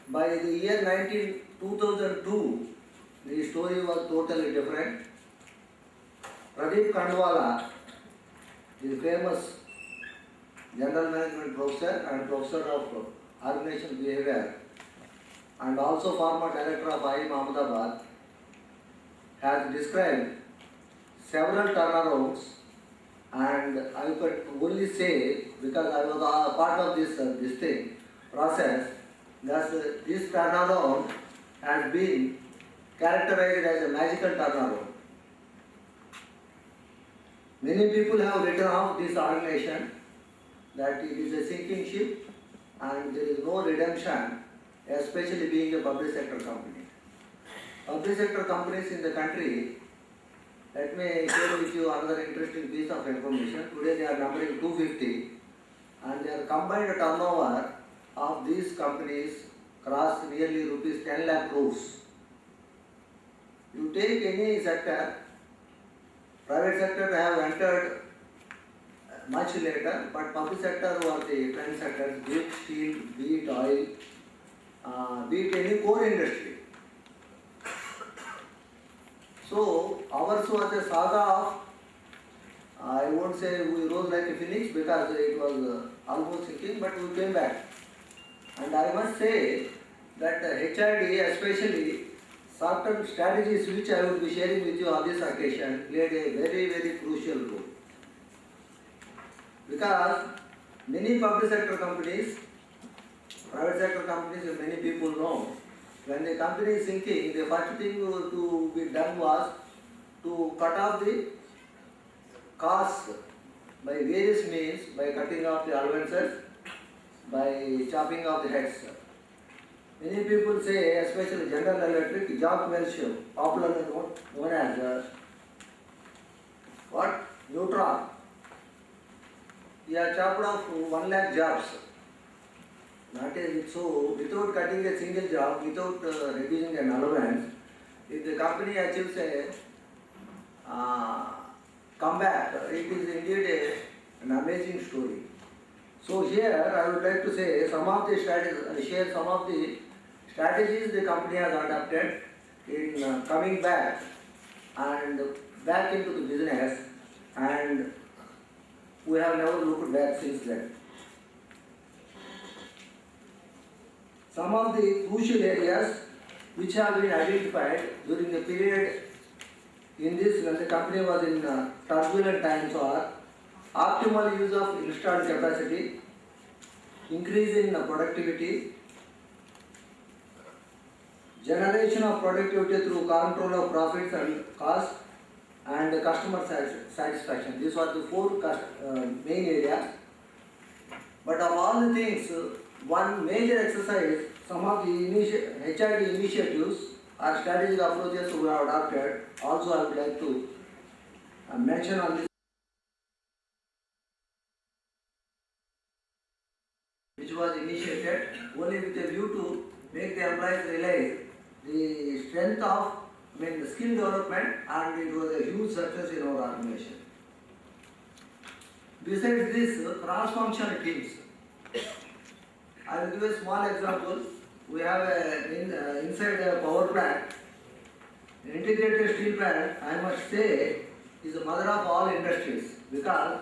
By the year 2002, the story was totally different. Pradeep Kandwala, the famous general management professor and professor of organizational behavior and also former director of IIM Ahmedabad, has described several turnarounds, and I could only say, because I was a part of this process, that this turnaround has been characterized as a magical turnaround. Many people have written off this organization that it is a sinking ship and there is no redemption, especially being a public sector company. Public sector companies in the country, let me share with you another interesting piece of information. Today they are numbering 250 and their combined turnover of these companies crossed nearly rupees 10 lakh crores. You take any sector, private sector have entered much later, but public sector were the trend sectors, be it steel, be it oil, be it any core industry. So ours was a saga of, I won't say we rose like a phoenix because it was almost sinking, but we came back. And I must say that HID, especially certain strategies which I will be sharing with you on this occasion, played a very, very crucial role. Because many public sector companies, private sector companies, many people know, when the company is sinking, the first thing to be done was to cut off the costs by various means, by cutting off the allowances, by chopping off the heads. Many people say, especially General Electric, job ratio, popularly known as what? Neutral. He has chopped off 1 lakh jobs. That is, so without cutting a single job, without reducing an allowance, if the company achieves a comeback, it is indeed an amazing story. So here I would like to say some of the strategies, share some of the strategies the company has adopted in coming back and back into the business, and we have never looked back since then. Some of the crucial areas which have been identified during the period in this when the company was in turbulent times are optimal use of installed capacity, increase in productivity, generation of productivity through control of profits and costs, and customer satisfaction. These are the four main areas. But of all the things, one major exercise, some of the HID initiatives or strategic approaches we have adopted, also I would like to mention on this, which was initiated only with a view to make the employees realize the strength of the skill development, and it was a huge success in our organization. Besides this, cross-functional teams. I will give a small example. We have inside a power plant, an integrated steel plant, I must say, is the mother of all industries, because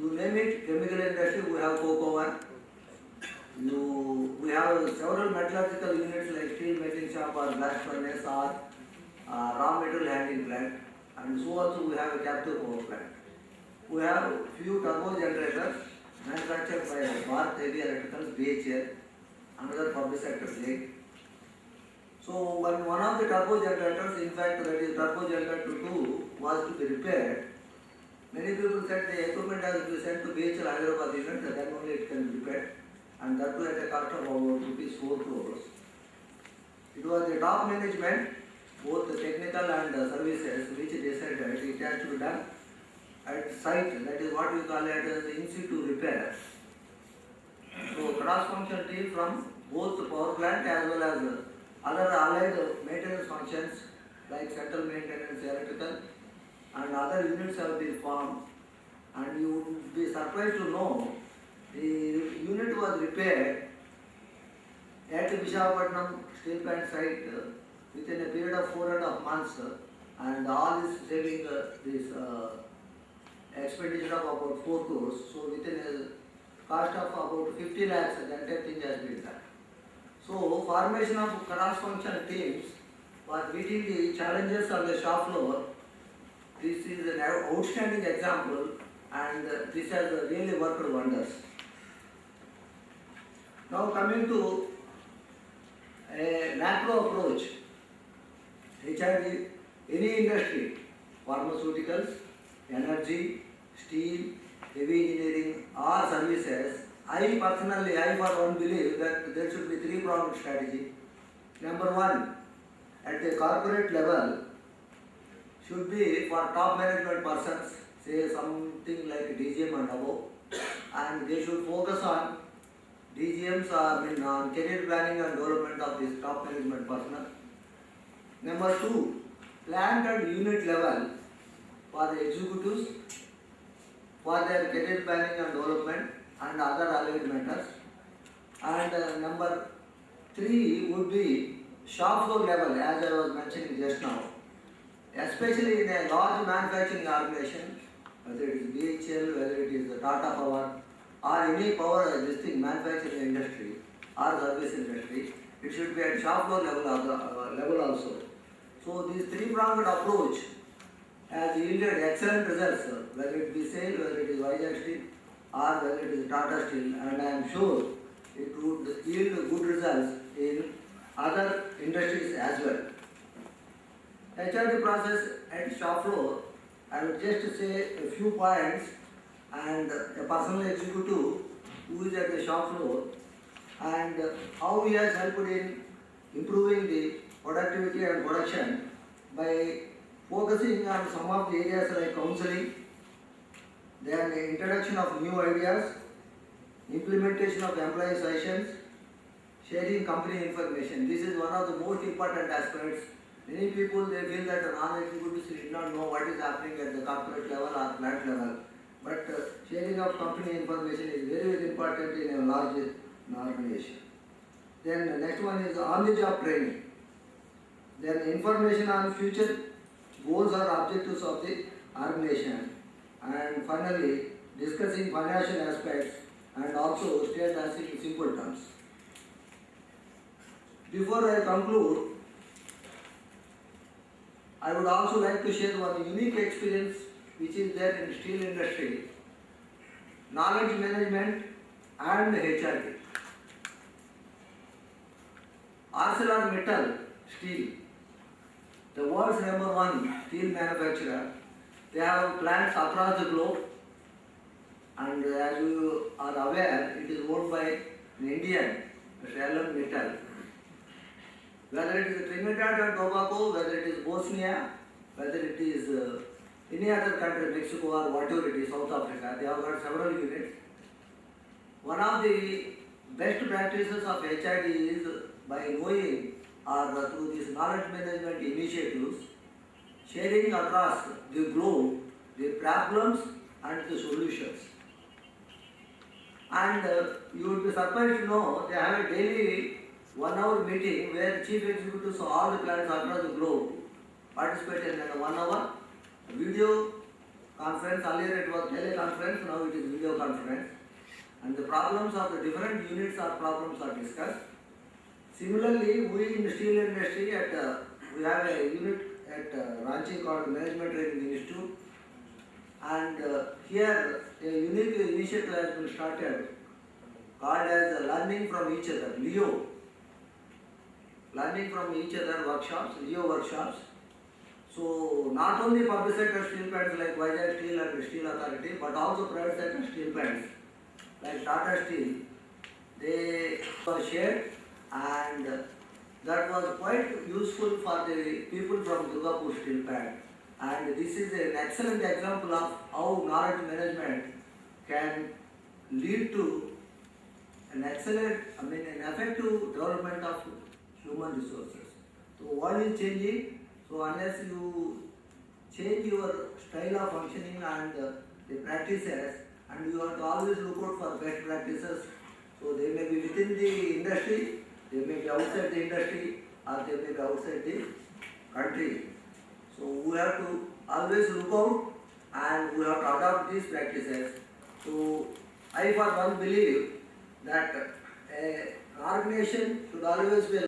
you name it, chemical industry, we have coke oven. We have several metallurgical units like steel making shop or blast furnace or raw material handling plant, and so also we have a captive power plant. We have few turbo generators manufactured by Bharat Heavy Electricals, BHL, another public sector plant. So when one of the turbo generators, in fact that is turbo generator 2, was to be repaired, many people said the equipment has to be sent to BHL Hyderabad unit, then only it can be repaired, and that too at a cost of about ₹4 crores. It was the top management, both the technical and services, which decided it has to be done at site, that is what we call it as in situ repair. So cross-functional team from both the power plant as well as other allied maintenance functions like central maintenance, electrical, and other units have been formed, and you would be surprised to know the unit was repaired at Visakhapatnam steel plant site within a period of 4.5 months, and all is saving this expenditure of about 4 crores. So within a cost of about 50 lakhs, the entire thing has been done. So formation of cross-functional teams for meeting the challenges on the shop floor. This is an outstanding example, and this has really worked wonders. Now coming to a macro approach, HRD, any industry, pharmaceuticals, energy, steel, heavy engineering or services, I for one believe that there should be three-pronged strategy. Number one, at the corporate level, should be for top management persons, say something like DGM and above, and they should focus on DGMs on career planning and development of this top management personnel. Number two, plant and unit level for the executives for their career planning and development and other allied matters. And number three would be shop floor level, as I was mentioning just now. Especially in a large manufacturing organization, whether it is BHL, whether it is the Tata Power, or any power manufacturing industry or service industry, it should be at shop floor level also. So this three-pronged approach has yielded excellent results, whether it be SAIL, whether it is Vizag Steel, or whether it is Tata Steel, and I am sure it would yield good results in other industries as well. HRD process at shop floor, I will just say a few points, and a personal executive who is at the shop floor and how he has helped in improving the productivity and production by focusing on some of the areas like counseling, then the introduction of new ideas, implementation of employee sessions, sharing company information. This is one of the most important aspects. Many people, they feel that the non-executives did not know what is happening at the corporate level or plant level. But sharing of company information is very, very important in a large organization. Then the next one is on-the-job training. Then information on future goals or objectives of the organization. And finally, discussing financial aspects and also state as in simple terms. Before I conclude, I would also like to share one unique experience which is there in steel industry, knowledge management and HRD. ArcelorMittal Steel, the world's #1 steel manufacturer, they have plants across the globe, and as you are aware, it is owned by an Indian, Mr. Mittal. Whether it is Trinidad and Tobago, whether it is Bosnia, whether it is any other country, Mexico or whatever it is, South Africa, they have got several units. One of the best practices of HID is by knowing or through these knowledge management initiatives, sharing across the globe the problems and the solutions. And you would be surprised to know they have a daily 1 hour meeting where chief executives of all the plants across the globe participate in a 1 hour video conference. Earlier it was teleconference, now it is video conference. And the problems of the different units or problems are discussed. Similarly, we in the steel industry, we have a unit at Ranchi called Management Training Institute. And here a unique initiative has been started called as Learning from Each Other, LEO. Learning from each other workshops, LEO workshops. So not only public sector steel plants like Vizag Steel and Steel Authority, but also private sector steel plants like Tata Steel, they were shared, and that was quite useful for the people from Durgapur Steel Plant. And this is an excellent example of how knowledge management can lead to an excellent, an effective development of human resources. So what is changing? So unless you change your style of functioning and the practices, and you have to always look out for best practices, so they may be within the industry They may be outside the industry or they may be outside the country. So we have to always look out and we have to adopt these practices. So I for one believe that an organization should always be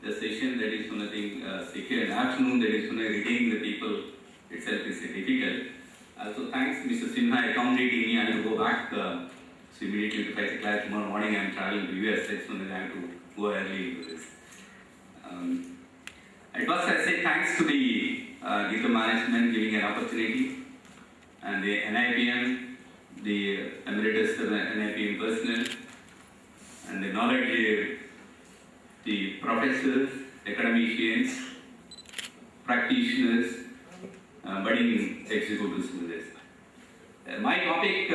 the session that is nothing secure. Afternoon that is retaining the people itself is difficult. Also thanks Mr. Sinha accommodating me. I will go back immediately to 5 o'clock tomorrow morning. I am traveling to US. That's when I have to go early into this. At first I say thanks to the Nipm management giving an opportunity and the NIPM, the emeritus NIPM personnel and the knowledge the professors, academicians, practitioners, budding executives with this. My topic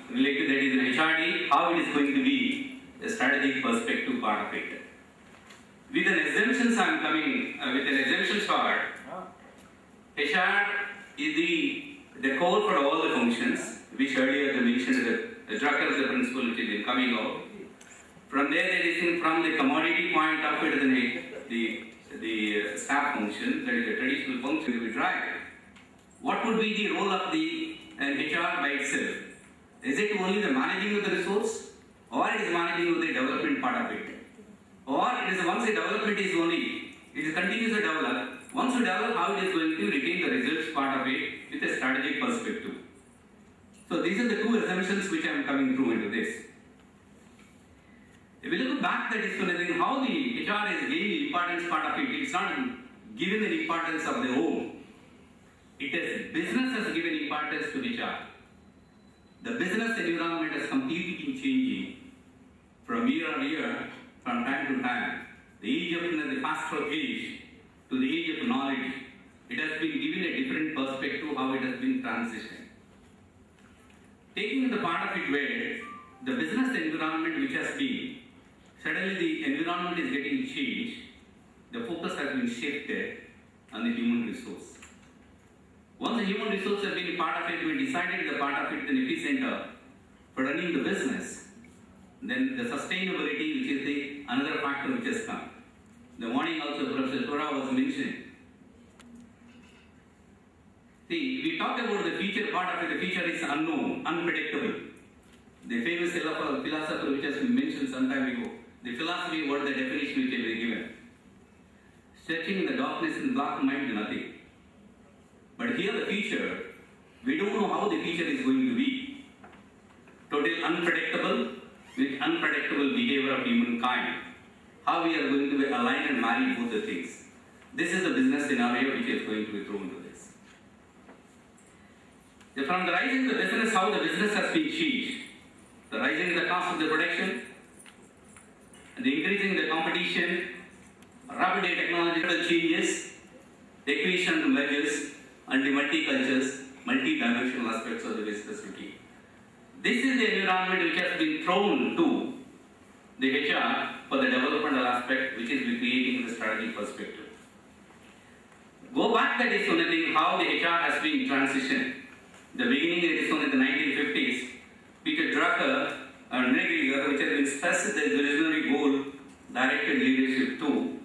related that is in HRD, how it is going to be a strategic perspective part of it. With an exemptions I am coming, with an exemptions part, HR is the core for all the functions, which earlier I mentioned the Drucker is the principle which is coming out. From there, there is from the commodity point of it, the staff function, that is the traditional function we drive. What would be the role of the HR by itself? Is it only the managing of the resource, or it is managing of the development part of it? Or it is once the development is only, it is continuous to develop. Once you develop, how it is going to retain the results part of it with a strategic perspective. So these are the two assumptions which I am coming through into this. If we look back that is how the HR is gaining importance part of it, it's not given the importance of their own. It is business has given importance to HR. The business environment has completely been changing from year on year, from time to time. The age of the faster age to the age of knowledge, it has been given a different perspective how it has been transitioned. Taking the part of it where the business environment which has been suddenly the environment is getting changed, the focus has been shifted on the human resource. Once the human resource has been a part of it, we decided the part of it, the epicenter for running the business, then the sustainability, which is the another factor which has come. The morning also Professor Tura was mentioning. See, we talk about the future part of it, the future is unknown, unpredictable. The famous philosopher which has been mentioned some time ago, the philosophy, what the definition which has been given. Searching in the darkness and black mind, nothing. But here the future, we don't know how the future is going to be. Totally unpredictable, with unpredictable behavior of humankind. How we are going to be aligned and marry both the things. This is the business scenario which is going to be thrown into this. From the rising the business, how the business has been changed. The rising the cost of the production, the increasing the competition, rapid technological changes, the equation to mergers, and the multi-cultures, multi-dimensional aspects of the business routine. This is the environment which has been thrown to the HR for the developmental aspect which is creating the strategy perspective. Go back that is only how the HR has been transitioned. The beginning it is only the 1950s. Peter Drucker and Nipm, which has been stressed the visionary goal directed leadership to.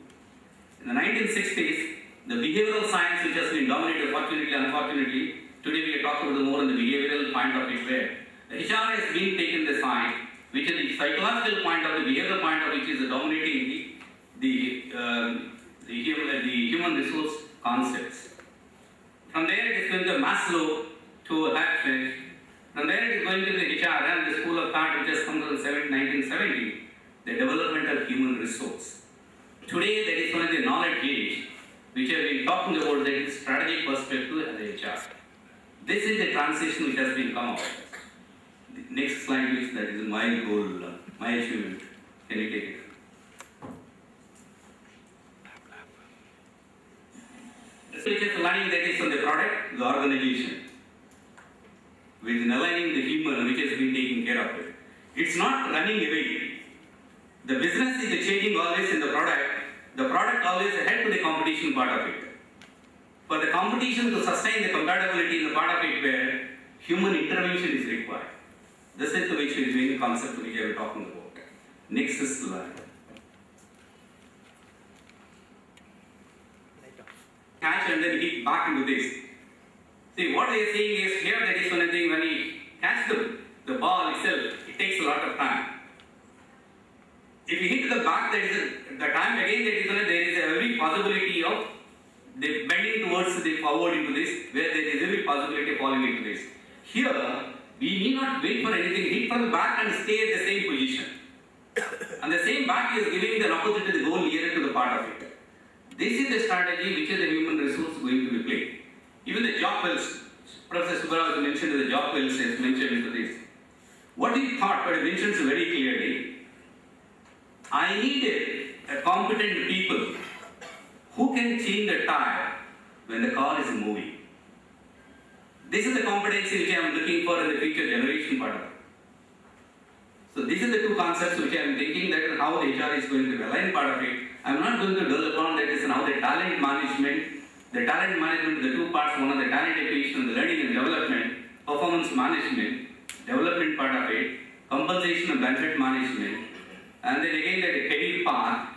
In the 1960s, the behavioral science which has been dominated, fortunately, unfortunately, today we are talking about more on the behavioral point of it where the HR has been taken the side, which is the psychological point of the behavioral point of which is dominating the human resource concepts. From there it is going to Maslow to Hertzberg. From there it is going to the HR and the school of thought which has come from 1970, the development of human resource. Today there is only the knowledge age which I have been talking about the strategic perspective and the HR. This is the transition which has been come out. The next slide please, that is my goal, my achievement. Can you take it? Which is learning that is on the product, the organization. With aligning the human which has been taking care of it. It's not running away. The business is changing always in the product always ahead to the competition part of it. For the competition to sustain the compatibility in the part of it where human intervention is required. This is the way she is doing the concept which I was talking about. Next slide. Catch and then hit back into this. See, what they are saying is here that is one thing when he catch the ball itself, it takes a lot of time. If you hit the back, that is the time again that is there is every possibility of the bending towards the forward into this, where there is every possibility of falling into this. Here, we need not wait for anything, hit from the back and stay at the same position. And the same back is giving the opposite to go nearer to the part of it. This is the strategy which is the human resource going to be played. Even the job wells, Professor Subra has mentioned the job wells is mentioned into this. What he thought, but he mentions very clearly, I need a competent people who can change the tire when the car is moving. This is the competency which I am looking for in the future generation part of it. So these are the two concepts which I am thinking that is how the HR is going to align part of it. I am not going to dwell upon that is how the talent management, the two parts, one of the talent acquisition, the learning and development, performance management, development part of it, compensation and benefit management, and then again the career path,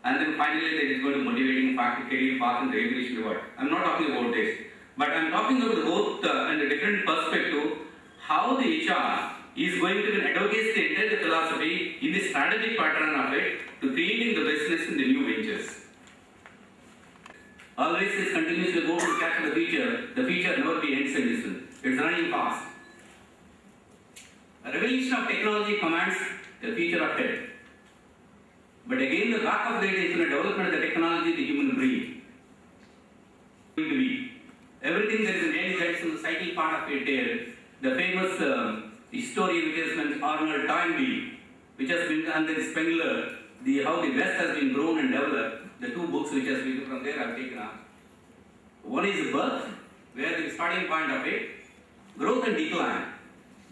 and then finally there is going to motivating factor, career path and the evaluation reward. I am not talking about this, but I am talking about both and a different perspective, how the HR is going to advocate the entire philosophy in the strategic pattern of it to creating the business in the new ventures. Always is continuously go to catch the future never be ends in this. It's running fast. A revolution of technology commands the future of health. But again, the back of that is in the development of the technology, the human brain. Going to be. Everything that is in the psyche part of it there, the famous historian which has been Arnold Toynbee, which has been under Spengler, how the West has been grown and developed, the two books which has been from there I have taken up. One is birth, where the starting point of it, growth and decline.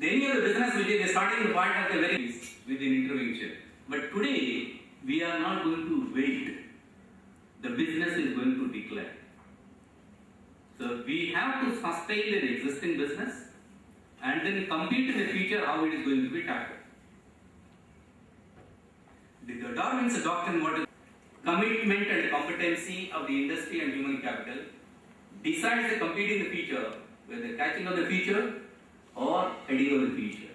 The any other business which is the starting point of the very within intervention. But today, we are not going to wait. The business is going to decline. So we have to sustain the existing business and then compete in the future how it is going to be tackled. The Darwin's doctrine, what is commitment and competency of the industry and human capital decides the compete in the future, whether catching of the future or heading of the future.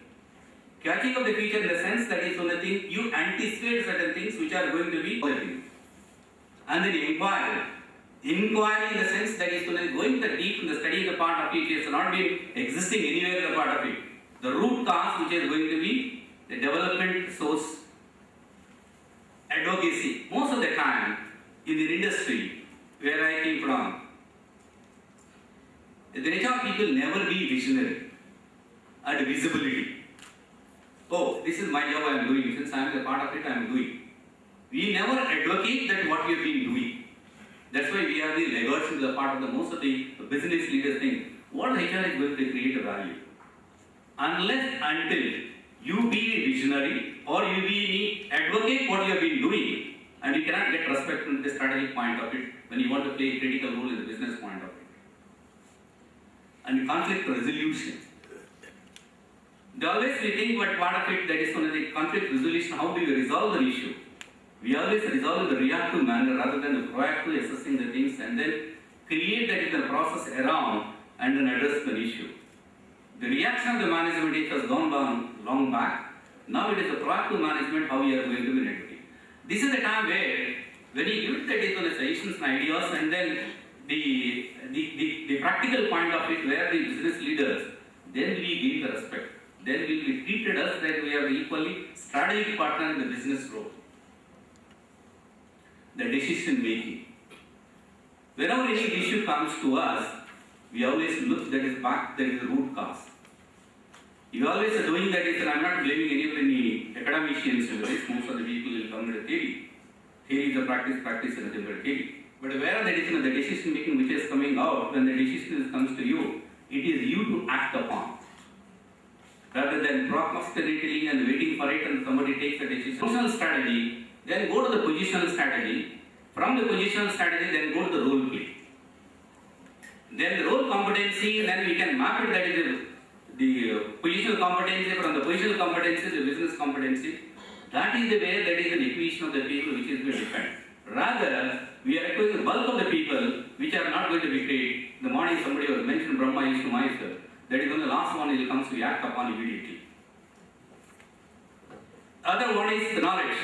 Catching of the future in the sense that is one thing, you anticipate certain things which are going to be positive. And then inquiry. Inquiry in the sense that is going the deep in the study of the part of it is not been existing anywhere in the part of it. The root cause which is going to be the development source advocacy. Most of the time in the industry where I came from, the HR people never be visionary and visibility. Oh, this is my job I am doing. Since I am the part of it I am doing. We never advocate that what we have been doing. That's why we are the laggards in the part of the most of the business leaders think what HR is going to create a value. Unless until you be a visionary or you be advocate what you have been doing and you cannot get respect from the strategic point of it when you want to play a critical role in the business point of it. And conflict resolution. They always we think what part of it that is one of the conflict resolution, how do you resolve the issue? We always resolve in the reactive manner rather than the proactive assessing the things and then create that in the process around and then address the issue. The reaction of the management it has gone long back. Now it is the proactive management how we are going to be networking. This is the time where when you give that is on the suggestions and ideas and then the practical point of it where the business leaders, then we gain the respect. Then we will be treated as that we are equally strategic partner in the business role. The decision making. Whenever any issue comes to us, we always look that is back, that is the root cause. You always are doing that is, and I am not blaming any academicians in this, most of the people will come with a theory. Theory is a practice, practice is a different theory. But where the decision making which is coming out, when the decision comes to you, it is you to act upon. Rather than procrastinating and waiting for it and somebody takes a decision. Functional strategy, then go to the positional strategy. From the positional strategy, then go to the role play. Then the role competency, then we can map it, that is the positional competency, from the positional competency to business competency. That is the way, that is an equation of the people which is going to depend. Rather, we are acquiring the bulk of the people which are not going to be great. In the morning somebody was mentioned Brahma is to myself. That is when the last one will comes to act upon immediately. Other one is the knowledge.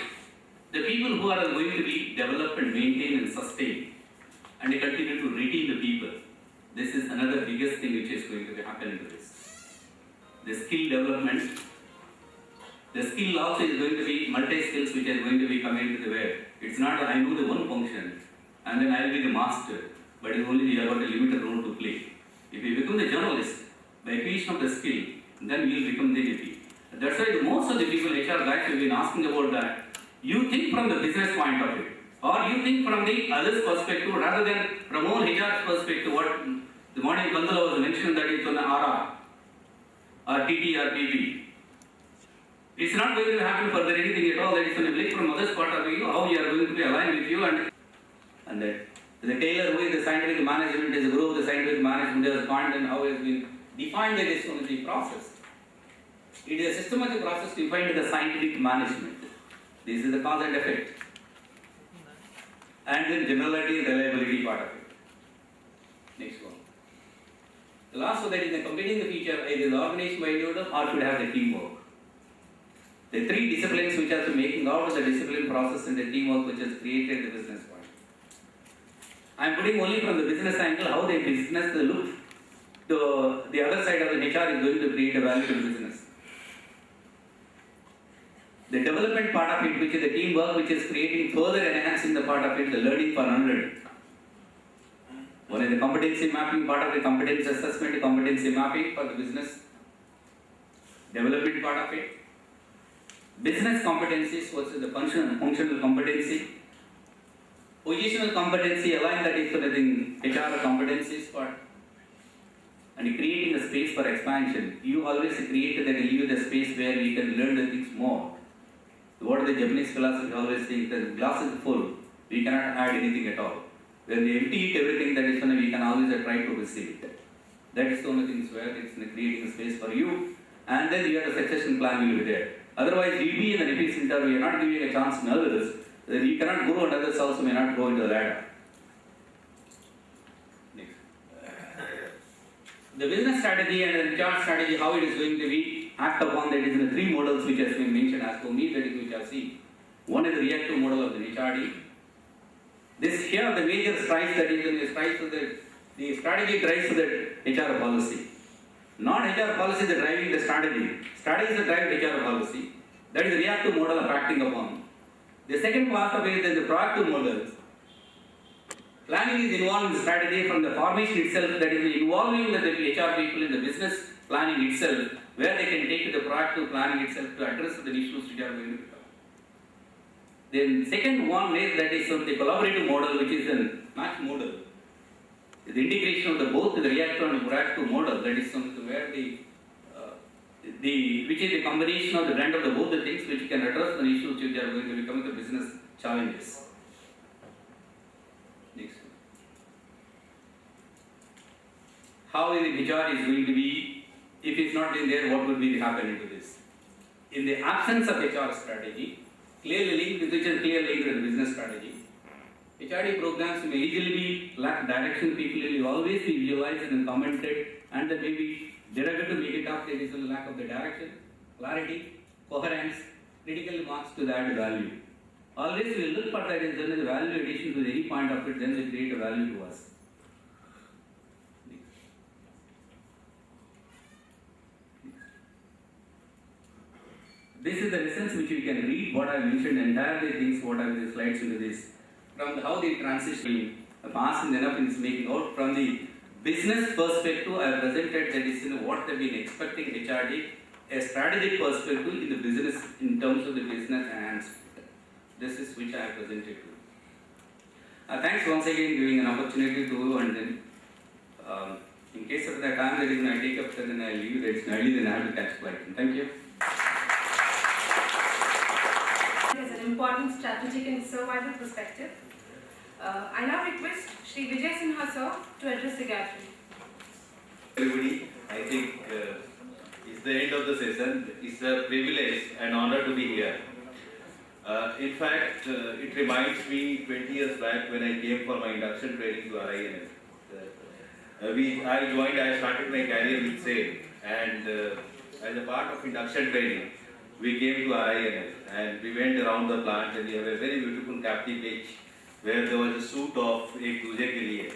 The people who are going to be developed and maintained and sustained, and they continue to retain the people. This is another biggest thing which is going to happen into this. The skill development. The skill also is going to be multi-skills which are going to be coming to the way. It's not that I know the one function and then I will be the master, but it's only we have got a limited role to play. If we become the journalist, by acquisition of the skill, then we will become the VP. That's why most of the people, HR guys, have been asking about that. You think from the business point of view, or you think from the other's perspective, rather than from own HR's perspective. What the morning Kandala was mentioned, that is on the RR, or TT or PP. It's not going to happen further anything at all. That is going to be from others' point of view, how you are going to be aligned with you, and the Taylor, who is the scientific management, is a group of the scientific management, has point and how it has been defined that is going to be process. It is a systematic process defined in the scientific management. This is the cause and effect. And then generality and reliability part of it. Next one. The last one, that is the completing the feature, either the organization by individual or should have the teamwork. The three disciplines which are making out of the discipline process and the teamwork which has created the business point. I am putting only from the business angle how the business look to the other side of the HR is going to create a value to the business. The development part of it, which is the teamwork, which is creating further enhancing the part of it, the learning for unlearning. One is the competency mapping part of the competence assessment, competency mapping for the business development part of it. Business competencies versus the functional competency. Positional competency align, that is for the HR competencies part. And creating a space for expansion. You always create that leave the space where we can learn the things more. What the Japanese philosophy always think, the glass is full, we cannot add anything at all. When we empty it, everything that is funny, we can always try to receive it. That is the only things where it's creating a space for you, and then your succession plan will be there. Otherwise, we be in the Nipm Center, we are not giving a chance to others, then you cannot grow and others also may not go into the ladder. Next. The business strategy and the HR strategy, how it is going to be act upon, that is in the three models which has been mentioned as for me, that is which I have seen. One is the reactive model of the HRD. This here the major strides, that is in the strides to the strategy drives to the HR policy. Not HR policy is driving the strategy. Strategy is the drive HR policy. That is the reactive model of acting upon. The second part of it is the proactive model. Planning is involved in the strategy from the formation itself, that is involving the HR people in the business planning itself, where they can take the proactive planning itself to address the issues which are going to become. Then second one is that is the collaborative model, which is a match model. The integration of the both the reactive and proactive model, that is something where which is the combination of the blend of the both the things which can address the issues which are going to become the business challenges. Next. How the HR is going to be, if it's not in there, what would be happening to this? In the absence of HR strategy, clearly linked, which is clearly linked to the business strategy, HRD programs may easily lack direction. People will always be visualized and commented, and then maybe derogatory to make it up. There is a lack of the direction, clarity, coherence, critical marks to the added value. Always we look for that is then the value addition to any point of it, then they create a value to us. This is the lessons which you can read what I mentioned entirely, things what are the slides into this. From how the transition, fast enough in making out from the business perspective, I have presented that is what they've been expecting HRD, a strategic perspective in the business in terms of the business enhancement. This is which I have presented to you. Thanks once again giving an opportunity to you, and then in case of the time that is when I take up, then I leave, then I have to catch flight. Thank you. important strategic and survival perspective. I now request Shri Vijay Sinha sir to address the gathering. Everybody, I think it's the end of the session. It's a privilege and honor to be here. In fact, it reminds me 20 years back when I came for my induction training to RINF. I started my career with sale, and as a part of induction training, we came to RINF and we went around the plant, and we have a very beautiful captive pitch where there was a suit of Ek Duje Ke Liye.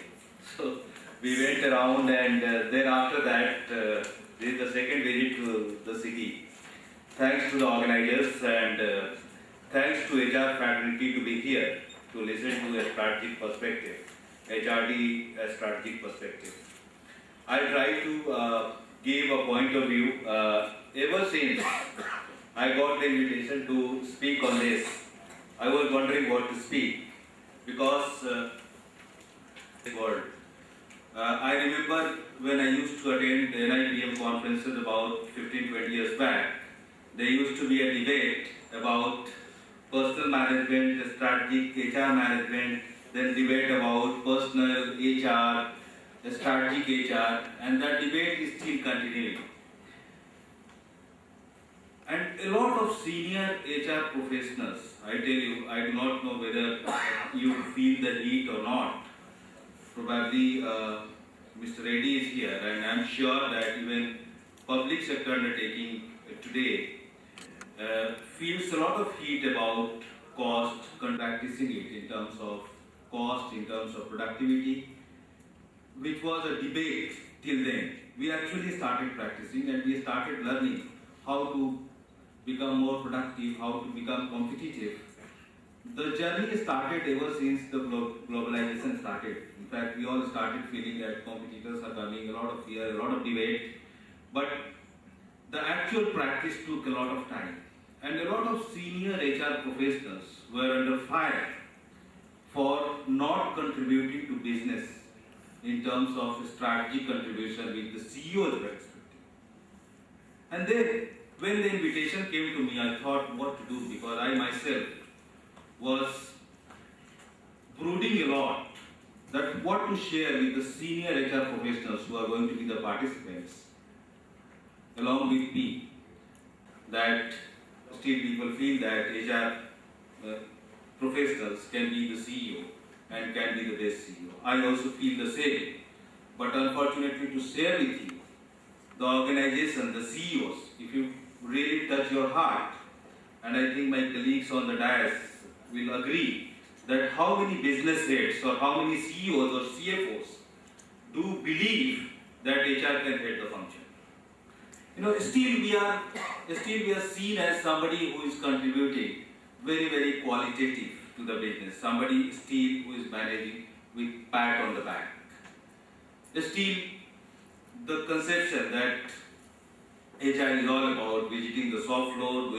So we went around, and then after that, this is the second visit to the city. Thanks to the organizers and thanks to HR fraternity to be here to listen to a strategic perspective, HRD a strategic perspective. I try to give a point of view. Ever since I got the invitation to speak on this, I was wondering what to speak because the world. I remember when I used to attend the Nipm conferences about 15-20 years back, there used to be a debate about personal management, strategic HR management, then debate about personal HR, strategic HR, and that debate is still continuing. And a lot of senior HR professionals, I tell you, I do not know whether you feel the heat or not. Probably Mr. Reddy is here, and I'm sure that even public sector undertaking today feels a lot of heat about cost, practicing it in terms of cost, in terms of productivity, which was a debate till then. We actually started practicing and we started learning how to become more productive, how to become competitive. The journey started ever since the globalization started. In fact, we all started feeling that competitors are coming, a lot of fear, a lot of debate. But the actual practice took a lot of time. And a lot of senior HR professionals were under fire for not contributing to business in terms of strategic contribution with the CEOs were expecting. And then, when the invitation came to me, I thought what to do, because I myself was brooding a lot that what to share with the senior HR professionals who are going to be the participants along with me, that still people feel that HR professionals can be the CEO and can be the best CEO. I also feel the same, but unfortunately to share with you, the organization, the CEOs, if you really touch your heart, and I think my colleagues on the dais will agree that how many business heads or how many CEOs or CFOs do believe that HR can head the function. You know, still we are seen as somebody who is contributing very, very qualitative to the business. Somebody still who is managing with pat on the back. Still, the conception that HR is all about visiting the shop floor,